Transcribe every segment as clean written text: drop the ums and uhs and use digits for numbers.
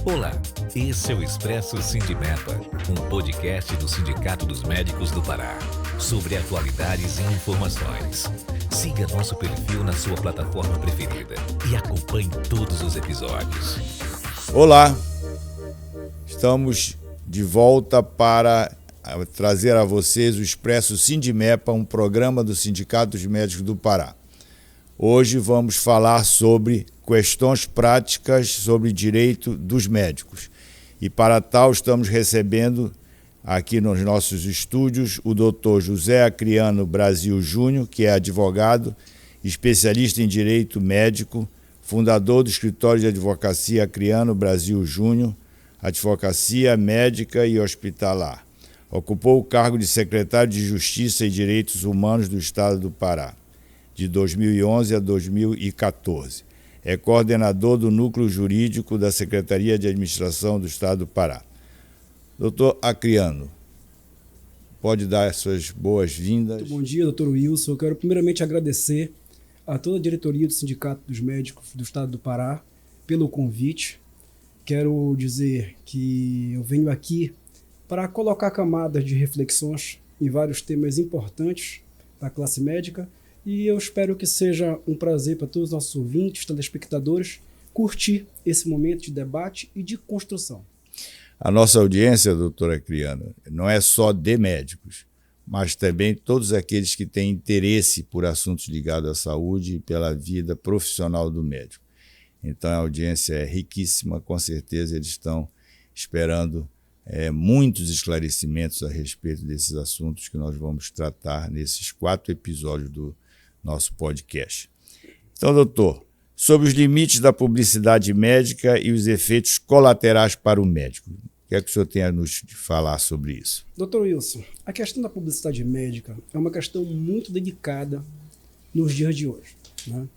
Olá, esse é o Expresso Sindimepa, um podcast do Sindicato dos Médicos do Pará, sobre atualidades e informações. Siga nosso perfil na sua plataforma preferida e acompanhe todos os episódios. Olá, estamos de volta para trazer a vocês o Expresso Sindimepa, um programa do Sindicato dos Médicos do Pará. Hoje vamos falar sobre questões práticas sobre direito dos médicos. E para tal estamos recebendo aqui nos nossos estúdios o Dr. José Acriano Brasil Júnior, que é advogado, especialista em direito médico, fundador do escritório de advocacia Acriano Brasil Júnior, advocacia médica e hospitalar. Ocupou o cargo de secretário de Justiça e Direitos Humanos do Estado do Pará, de 2011 a 2014. É coordenador do Núcleo Jurídico da Secretaria de Administração do Estado do Pará. Doutor Acriano, pode dar as suas boas-vindas. Bom dia, doutor Wilson. Eu quero primeiramente agradecer a toda a diretoria do Sindicato dos Médicos do Estado do Pará pelo convite. Quero dizer que eu venho aqui para colocar camadas de reflexões em vários temas importantes para a classe médica, e eu espero que seja um prazer para todos os nossos ouvintes, telespectadores, curtir esse momento de debate e de construção. A nossa audiência, doutora Acriano, não é só de médicos, mas também todos aqueles que têm interesse por assuntos ligados à saúde e pela vida profissional do médico. Então a audiência é riquíssima, com certeza eles estão esperando muitos esclarecimentos a respeito desses assuntos que nós vamos tratar nesses 4 episódios do nosso podcast. Então, doutor, sobre os limites da publicidade médica e os efeitos colaterais para o médico, o que é que o senhor tem a nos falar sobre isso? Doutor Wilson, a questão da publicidade médica é uma questão muito delicada nos dias de hoje, né?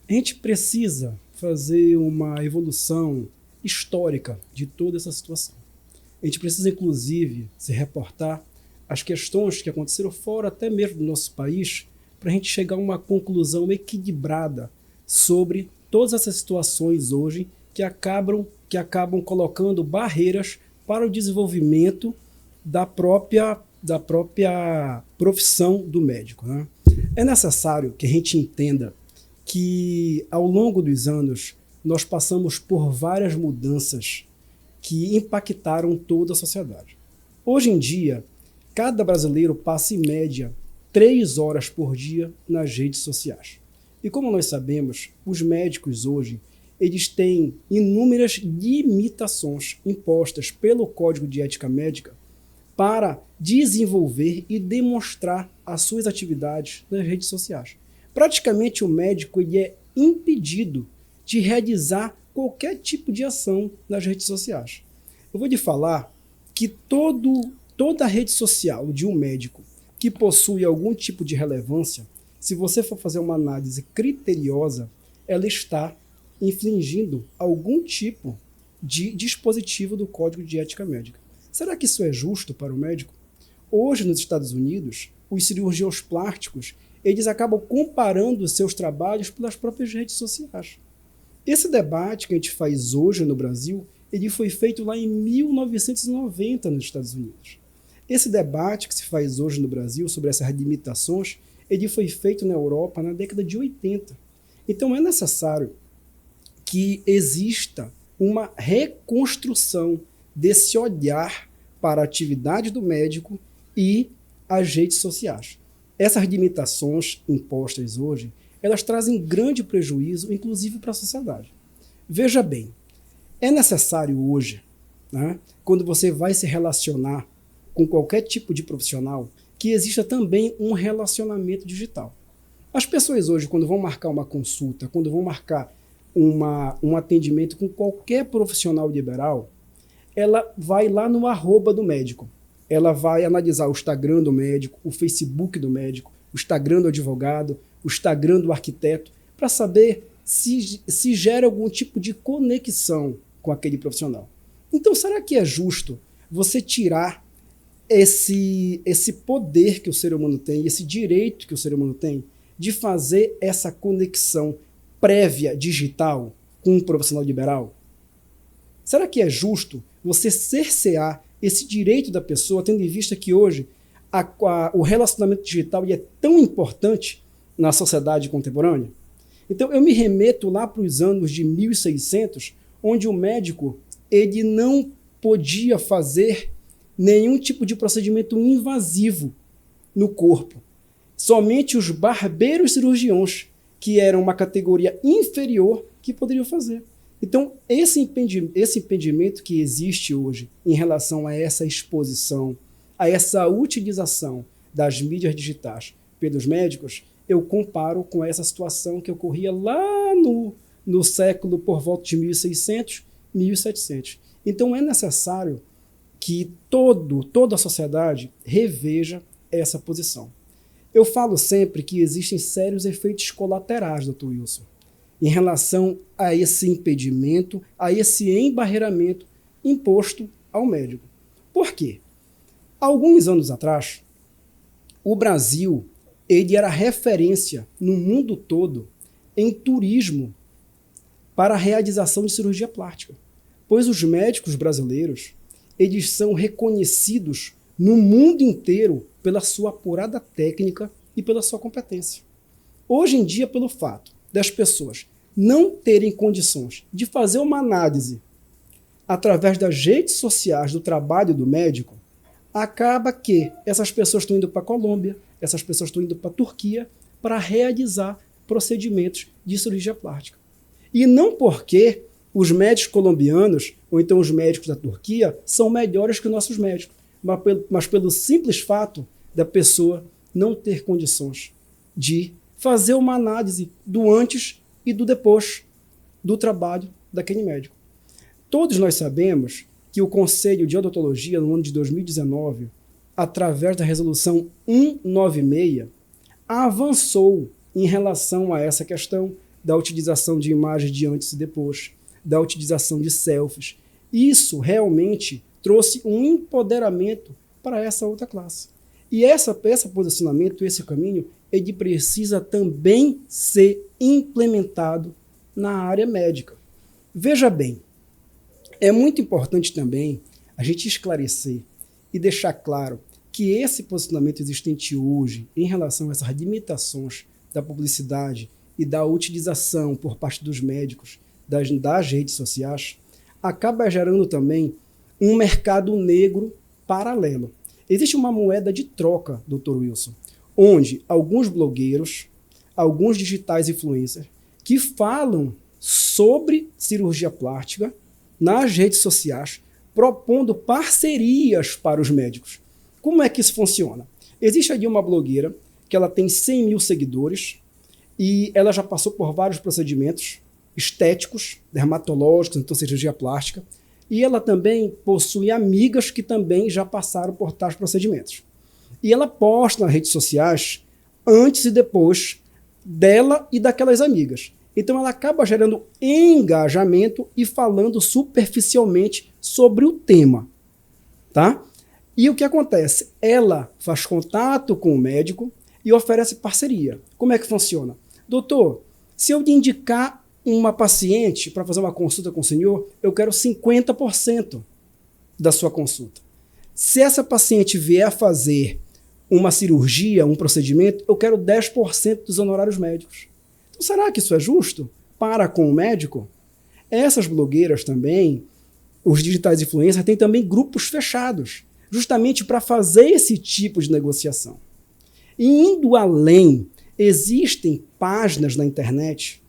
A gente precisa fazer uma evolução histórica de toda essa situação. A gente precisa, inclusive, se reportar às questões que aconteceram fora até mesmo do nosso país, para a gente chegar a uma conclusão equilibrada sobre todas essas situações hoje que acabam colocando barreiras para o desenvolvimento da própria profissão do médico, né? É necessário que a gente entenda que, ao longo dos anos, nós passamos por várias mudanças que impactaram toda a sociedade. Hoje em dia, cada brasileiro passa, em média, 3 horas por dia nas redes sociais. E como nós sabemos, os médicos hoje, eles têm inúmeras limitações impostas pelo Código de Ética Médica para desenvolver e demonstrar as suas atividades nas redes sociais. Praticamente o médico ele é impedido de realizar qualquer tipo de ação nas redes sociais. Eu vou lhe falar que toda rede social de um médico que possui algum tipo de relevância, se você for fazer uma análise criteriosa, ela está infringindo algum tipo de dispositivo do Código de Ética Médica. Será que isso é justo para o médico? Hoje, nos Estados Unidos, os cirurgiões plásticos, eles acabam comparando os seus trabalhos pelas próprias redes sociais. Esse debate que a gente faz hoje no Brasil, ele foi feito lá em 1990 nos Estados Unidos. Esse debate que se faz hoje no Brasil sobre essas limitações, ele foi feito na Europa na década de 80. Então é necessário que exista uma reconstrução desse olhar para a atividade do médico e as redes sociais. Essas limitações impostas hoje, elas trazem grande prejuízo, inclusive para a sociedade. Veja bem, é necessário hoje, né, quando você vai se relacionar com qualquer tipo de profissional, que exista também um relacionamento digital. As pessoas hoje, quando vão marcar uma consulta, quando vão marcar um atendimento com qualquer profissional liberal, ela vai lá no @ do médico. Ela vai analisar o Instagram do médico, o Facebook do médico, o Instagram do advogado, o Instagram do arquiteto, para saber se gera algum tipo de conexão com aquele profissional. Então, será que é justo você tirar esse poder que o ser humano tem, esse direito que o ser humano tem de fazer essa conexão prévia digital com um profissional liberal? Será que é justo você cercear esse direito da pessoa, tendo em vista que hoje o relacionamento digital é tão importante na sociedade contemporânea? Então, eu me remeto lá para os anos de 1600, onde o médico ele não podia fazer nenhum tipo de procedimento invasivo no corpo. Somente os barbeiros cirurgiões, que eram uma categoria inferior, que poderiam fazer. Então, esse impedimento que existe hoje em relação a essa exposição, a essa utilização das mídias digitais pelos médicos, eu comparo com essa situação que ocorria lá no século por volta de 1600, 1700. Então, é necessário que toda a sociedade reveja essa posição. Eu falo sempre que existem sérios efeitos colaterais, Dr. Wilson, em relação a esse impedimento, a esse embarreiramento imposto ao médico. Por quê? Alguns anos atrás, o Brasil ele era referência no mundo todo em turismo para a realização de cirurgia plástica, pois os médicos brasileiros eles são reconhecidos no mundo inteiro pela sua apurada técnica e pela sua competência. Hoje em dia, pelo fato das pessoas não terem condições de fazer uma análise através das redes sociais do trabalho do médico, acaba que essas pessoas estão indo para a Colômbia, essas pessoas estão indo para a Turquia para realizar procedimentos de cirurgia plástica. E não porque os médicos colombianos ou então os médicos da Turquia são melhores que os nossos médicos, mas pelo simples fato da pessoa não ter condições de fazer uma análise do antes e do depois do trabalho daquele médico. Todos nós sabemos que o Conselho de Odontologia, no ano de 2019, através da resolução 196, avançou em relação a essa questão da utilização de imagens de antes e depois, da utilização de selfies. Isso realmente trouxe um empoderamento para essa outra classe. E esse posicionamento, esse caminho, ele precisa também ser implementado na área médica. Veja bem, é muito importante também a gente esclarecer e deixar claro que esse posicionamento existente hoje em relação a essas limitações da publicidade e da utilização por parte dos médicos das redes sociais acaba gerando também um mercado negro paralelo. Existe uma moeda de troca, Dr. Wilson, onde alguns blogueiros, alguns digitais influencers que falam sobre cirurgia plástica nas redes sociais, propondo parcerias para os médicos. Como é que isso funciona? Existe ali uma blogueira que ela tem 100 mil seguidores e ela já passou por vários procedimentos estéticos, dermatológicos, então cirurgia plástica, e ela também possui amigas que também já passaram por tais procedimentos. E ela posta nas redes sociais antes e depois dela e daquelas amigas. Então ela acaba gerando engajamento e falando superficialmente sobre o tema, tá? E o que acontece? Ela faz contato com o médico e oferece parceria. Como é que funciona? Doutor, se eu lhe indicar uma paciente para fazer uma consulta com o senhor, eu quero 50% da sua consulta. Se essa paciente vier a fazer uma cirurgia, um procedimento, eu quero 10% dos honorários médicos. Então, será que isso é justo para com o médico? Essas blogueiras também, os digitais influencers, têm também grupos fechados, justamente para fazer esse tipo de negociação. E indo além, existem páginas na internet,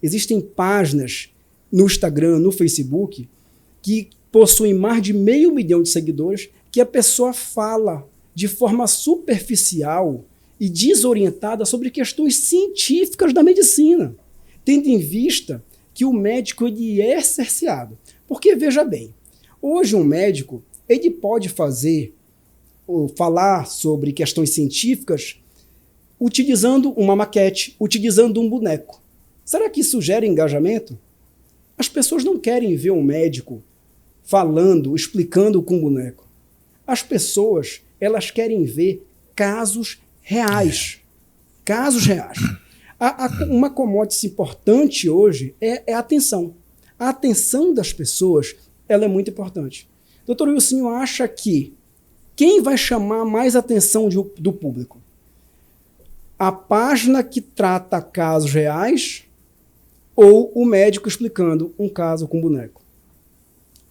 existem páginas no Instagram, no Facebook, que possuem mais de 500 mil de seguidores, que a pessoa fala de forma superficial e desorientada sobre questões científicas da medicina, tendo em vista que o médico ele é cerceado. Porque, veja bem, hoje um médico ele pode fazer ou falar sobre questões científicas utilizando uma maquete, utilizando um boneco. Será que isso gera engajamento? As pessoas não querem ver um médico falando, explicando com boneco. As pessoas, elas querem ver casos reais. Casos reais. Uma commodity importante hoje é a atenção. A atenção das pessoas ela é muito importante. Doutor Wilson acha que quem vai chamar mais atenção do público? A página que trata casos reais ou o médico explicando um caso com boneco?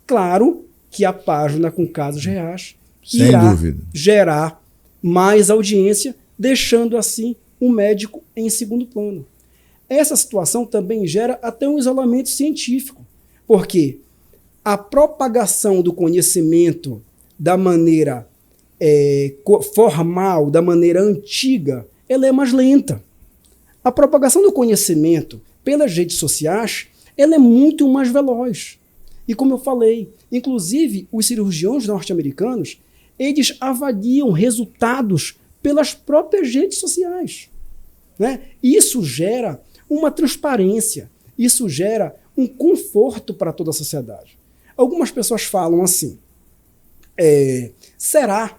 Claro que a página com casos reais irá gerar mais audiência, deixando assim o médico em segundo plano. Essa situação também gera até um isolamento científico, porque a propagação do conhecimento da maneira formal, da maneira antiga, ela é mais lenta. A propagação do conhecimento pelas redes sociais, ela é muito mais veloz. E como eu falei, inclusive os cirurgiões norte-americanos, eles avaliam resultados pelas próprias redes sociais, né? Isso gera uma transparência, isso gera um conforto para toda a sociedade. Algumas pessoas falam assim, será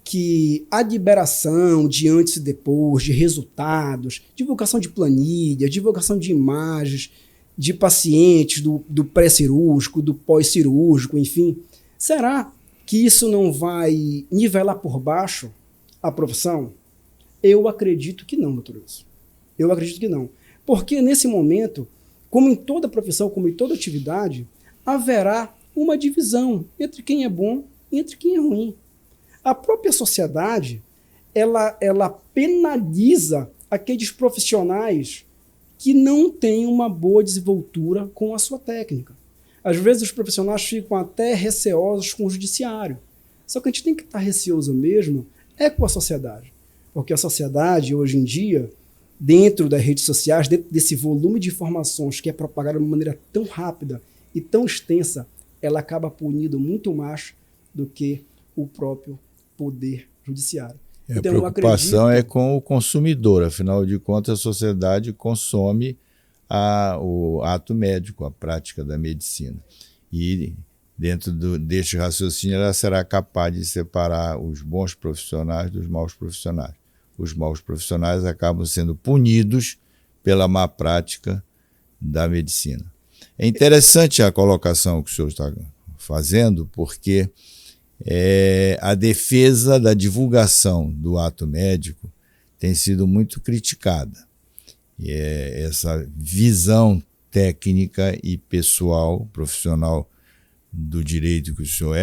que a liberação de antes e depois, de resultados, divulgação de planilha, divulgação de imagens de pacientes do pré-cirúrgico, do pós-cirúrgico, enfim, será que isso não vai nivelar por baixo a profissão? Eu acredito que não, doutor Wilson. Eu acredito que não. Porque nesse momento, como em toda profissão, como em toda atividade, haverá uma divisão entre quem é bom e entre quem é ruim. A própria sociedade, ela penaliza aqueles profissionais que não têm uma boa desenvoltura com a sua técnica. Às vezes os profissionais ficam até receosos com o judiciário. Só que a gente tem que estar receoso mesmo com a sociedade. Porque a sociedade, hoje em dia, dentro das redes sociais, dentro desse volume de informações que é propagado de uma maneira tão rápida e tão extensa, ela acaba punindo muito mais do que o próprio poder judiciário. Então, a preocupação é com o consumidor, afinal de contas a sociedade consome o ato médico, a prática da medicina. E dentro deste raciocínio ela será capaz de separar os bons profissionais dos maus profissionais. Os maus profissionais acabam sendo punidos pela má prática da medicina. É interessante a colocação que o senhor está fazendo, porque a defesa da divulgação do ato médico tem sido muito criticada. E essa visão técnica e pessoal, profissional do direito que o senhor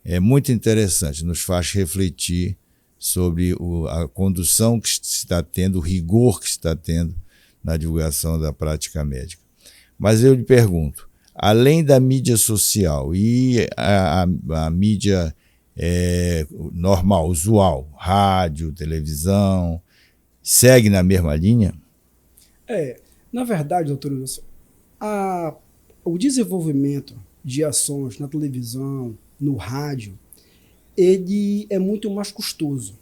é muito interessante, nos faz refletir sobre a condução que se está tendo, o rigor que se está tendo na divulgação da prática médica. Mas eu lhe pergunto, além da mídia social e a mídia normal, usual, rádio, televisão, segue na mesma linha? Na verdade, doutor Wilson, o desenvolvimento de ações na televisão, no rádio, ele é muito mais custoso,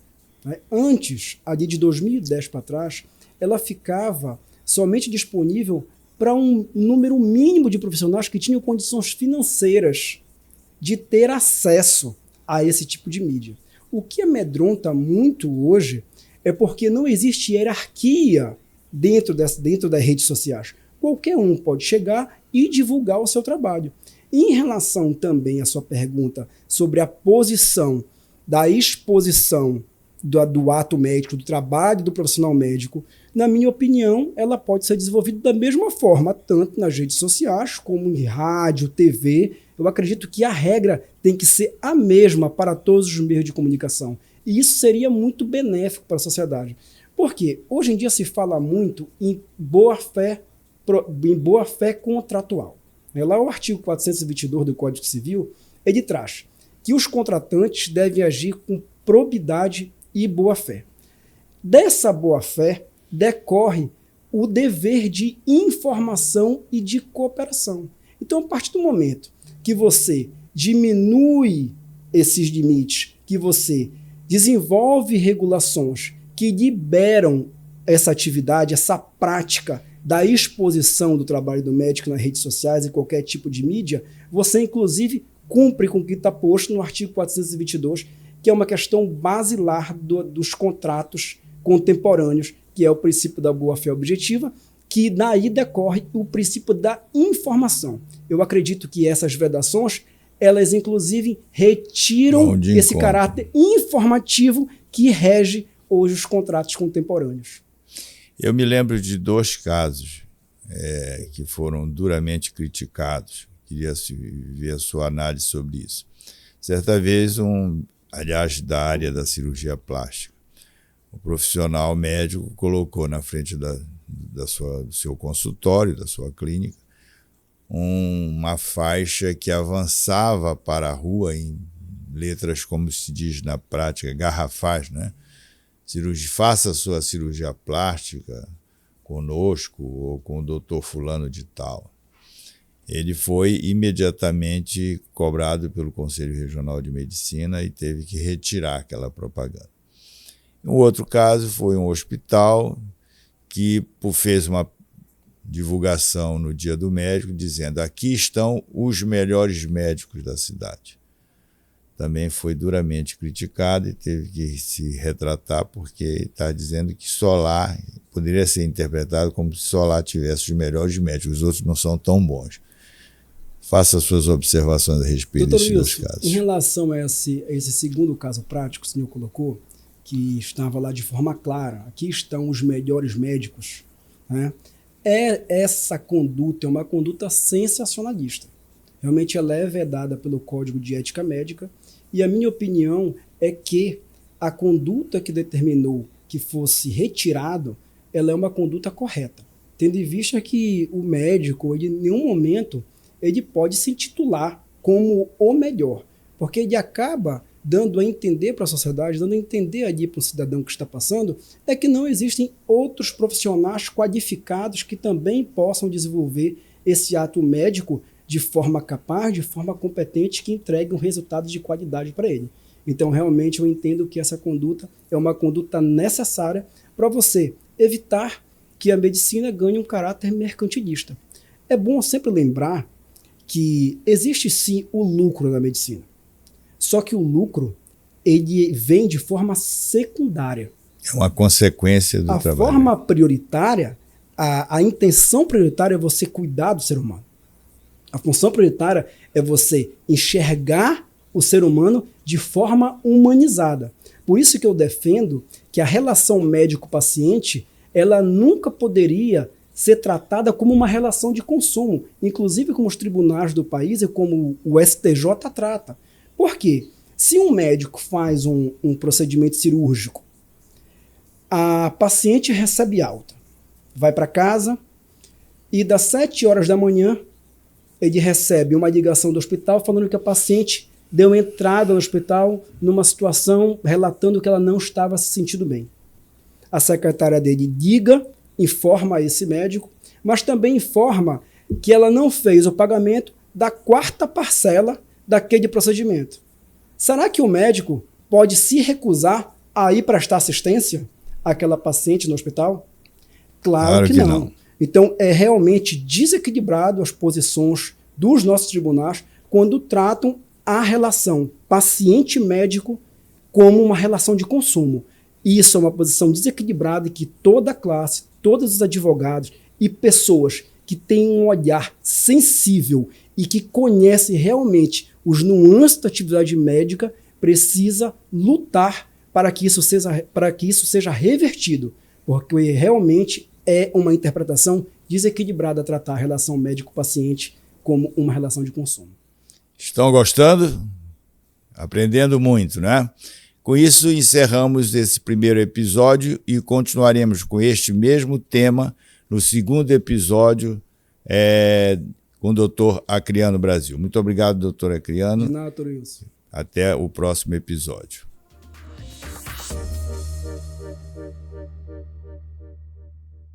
né? Antes, ali de 2010 para trás, ela ficava somente disponível para um número mínimo de profissionais que tinham condições financeiras de ter acesso a esse tipo de mídia. O que amedronta muito hoje é porque não existe hierarquia dentro das redes sociais. Qualquer um pode chegar e divulgar o seu trabalho. Em relação também à sua pergunta sobre a posição da exposição do ato médico, do trabalho do profissional médico, na minha opinião, ela pode ser desenvolvida da mesma forma, tanto nas redes sociais como em rádio, TV. Eu acredito que a regra tem que ser a mesma para todos os meios de comunicação. E isso seria muito benéfico para a sociedade. Porque hoje em dia se fala muito em boa-fé contratual. Lá o artigo 422 do Código Civil, ele traz que os contratantes devem agir com probidade e boa-fé. Dessa boa-fé decorre o dever de informação e de cooperação. Então, a partir do momento que você diminui esses limites, que você desenvolve regulações que liberam essa atividade, essa prática da exposição do trabalho do médico nas redes sociais e qualquer tipo de mídia, você, inclusive, cumpre com o que está posto no artigo 422, que é uma questão basilar dos contratos contemporâneos, que é o princípio da boa-fé objetiva que daí decorre o princípio da informação. Eu acredito que essas vedações, elas inclusive retiram esse caráter informativo que rege hoje os contratos contemporâneos. Eu me lembro de 2 casos que foram duramente criticados. Queria ver a sua análise sobre isso. Certa vez, aliás, da área da cirurgia plástica, o profissional médico colocou na frente do seu consultório, da sua clínica, uma faixa que avançava para a rua em letras, como se diz na prática, garrafais, né? Faça a sua cirurgia plástica conosco ou com o doutor fulano de tal. Ele foi imediatamente cobrado pelo Conselho Regional de Medicina e teve que retirar aquela propaganda. Um outro caso foi um hospital que fez uma divulgação no Dia do Médico dizendo: aqui estão os melhores médicos da cidade. Também foi duramente criticado e teve que se retratar porque está dizendo que só lá, poderia ser interpretado como se só lá tivesse os melhores médicos, os outros não são tão bons. Faça suas observações a respeito desses 2 casos. Em relação a esse segundo caso prático que o senhor colocou, que estava lá de forma clara, aqui estão os melhores médicos, né? Essa conduta é uma conduta sensacionalista. Realmente ela é vedada pelo Código de Ética Médica e a minha opinião é que a conduta que determinou que fosse retirado, ela é uma conduta correta, tendo em vista que o médico, ele, em nenhum momento, ele pode se intitular como o melhor, porque ele acaba dando a entender para a sociedade, dando a entender ali para o cidadão que está passando, é que não existem outros profissionais qualificados que também possam desenvolver esse ato médico de forma capaz, de forma competente, que entregue um resultado de qualidade para ele. Então, realmente, eu entendo que essa conduta é uma conduta necessária para você evitar que a medicina ganhe um caráter mercantilista. É bom sempre lembrar que existe sim o lucro na medicina. Só que o lucro, ele vem de forma secundária. É uma consequência do trabalho. A forma prioritária, a intenção prioritária é você cuidar do ser humano. A função prioritária é você enxergar o ser humano de forma humanizada. Por isso que eu defendo que a relação médico-paciente, ela nunca poderia ser tratada como uma relação de consumo, inclusive como os tribunais do país e como o STJ trata. Por quê? Se um médico faz um procedimento cirúrgico, a paciente recebe alta, vai para casa e das 7 horas da manhã ele recebe uma ligação do hospital falando que a paciente deu entrada no hospital numa situação relatando que ela não estava se sentindo bem. A secretária dele liga, informa esse médico, mas também informa que ela não fez o pagamento da 4ª parcela daquele procedimento. Será que o médico pode se recusar a ir prestar assistência àquela paciente no hospital? Claro que não. Então, é realmente desequilibrado as posições dos nossos tribunais quando tratam a relação paciente-médico como uma relação de consumo. Isso é uma posição desequilibrada que toda a classe, todos os advogados e pessoas que têm um olhar sensível e que conhecem realmente os nuances da atividade médica precisa lutar para que isso seja revertido, porque realmente é uma interpretação desequilibrada tratar a relação médico-paciente como uma relação de consumo. Estão gostando? Aprendendo muito, né? Com isso, encerramos esse primeiro episódio e continuaremos com este mesmo tema no segundo episódio com o Dr. Acriano Brasil. Muito obrigado, Dr. Acriano. De nada, doutor Wilson. Até o próximo episódio.